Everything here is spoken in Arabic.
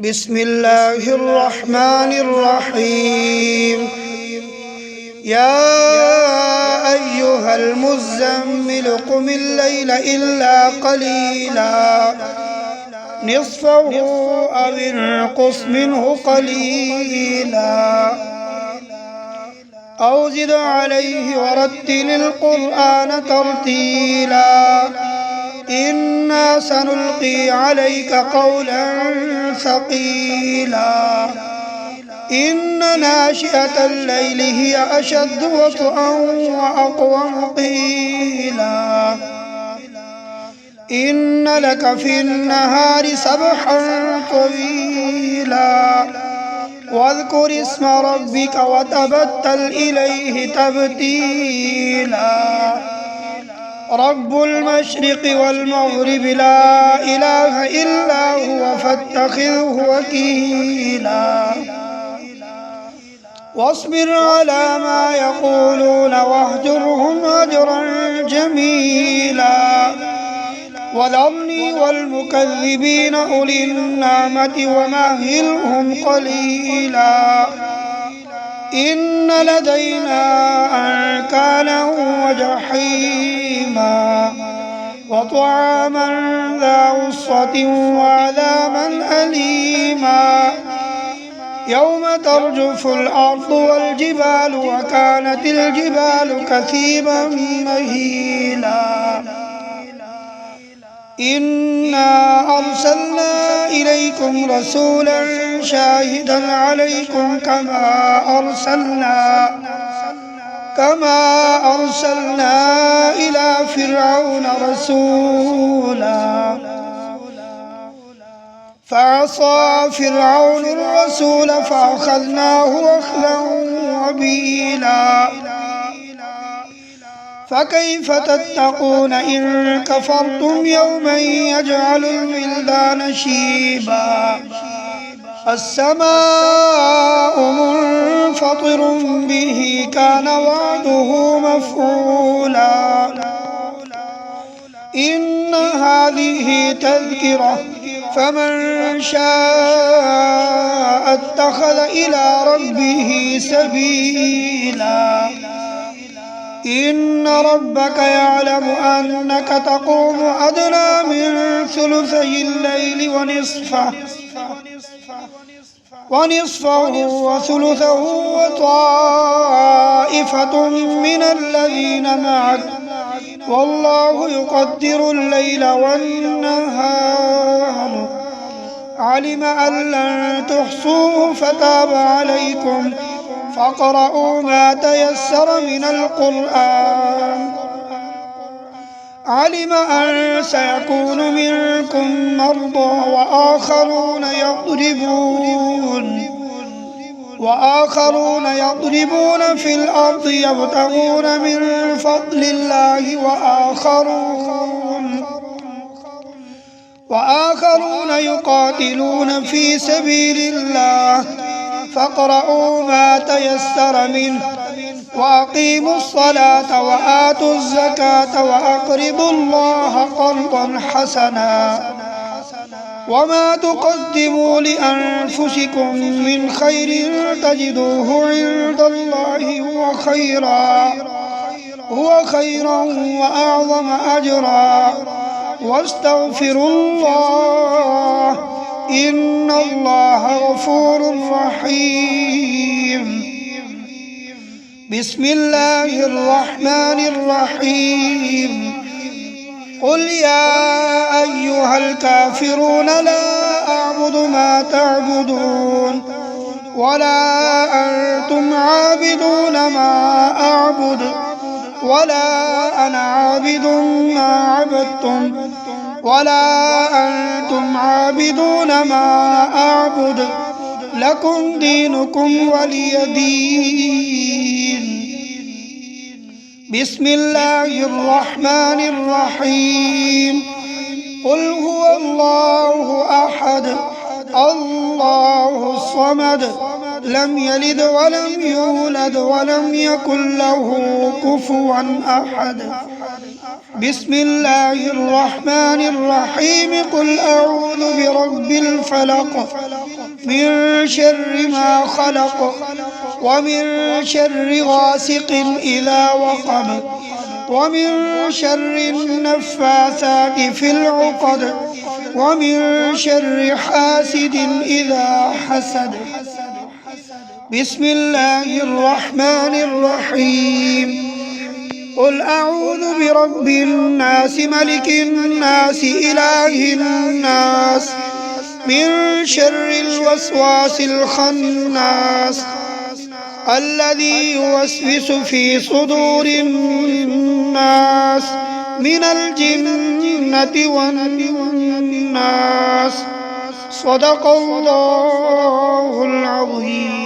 بسم الله الرحمن الرحيم. يا أيها المزمل قم الليل إلا قليلا نصفه أو انقص منه قليلا أو زد عليه ورتل القرآن ترتيلا إنا سنلقي عليك قولا ثقيلا إن ناشئة الليل هي أشد وطئا وأقوم قيلا إن لك في النهار سبحا طويلا واذكر اسم ربك وتبتل إليه تبتيلا رب المشرق والمغرب لا إله إلا هو فاتخذه وكيلا واصبر على ما يقولون واهجرهم هجرا جميلا وذرني والمكذبين أولي النعمة ومهلهم قليلا إن لدينا أنكالا وجحيما وطعاما ذا غصة وعذابا أليما يوم ترجف الأرض والجبال وكانت الجبال كثيبا مهيلا إنا أرسلنا إليكم رسولا شاهدا عليكم كما أرسلنا إلى فرعون رسولا فعصى فرعون الرسول فأخذناه أخذا وبيلا فكيف تتقون إن كفرتم يوما يجعل الولدان شيبا السماء منفطر به كان وعده مفعولا إن هذه تذكرة فمن شاء اتخذ إلى ربه سبيلا إن ربك يعلم أنك تقوم أدنى من ثلثي الليل ونصفه وثلثه وطائفة من الذين معك والله يقدر الليل والنهار علم أن لن تحصوه فتاب عليكم فاقرؤوا ما تيسر من القرآن علم أن سيكون منكم مرضى وآخرون يضربون في الأرض يبتغون من فضل الله وآخرون يقاتلون في سبيل الله فاقرؤوا ما تيسر منه وأقيموا الصلاة وآتوا الزكاة وأقرضوا الله قرضا حسنا وما تقدموا لأنفسكم من خير تجدوه عند الله هو خيرا وأعظم أجرا واستغفروا الله إن الله غفور رحيم بسم الله الرحمن الرحيم قل يا أيها الكافرون لا أعبد ما تعبدون ولا أنتم عابدون ما أعبد ولا أنا عابد ما عبدتم ولا أنتم عابدون ما أعبد لكم دينكم ولي دين بسم الله الرحمن الرحيم قل هو الله أحد الله الصمد لم يلد ولم يولد ولم يكن له كفوا أحد بسم الله الرحمن الرحيم قل أعوذ برب الفلق من شر ما خلق ومن شر غاسق إذا وقب ومن شر النفاثات في العقد ومن شر حاسد إذا حسد. بسم الله الرحمن الرحيم قل أعوذ برب الناس ملك الناس إله الناس من شر الوسواس الخناس الذي يوسوس في صدور الناس من الجنة والناس. صدق الله العظيم.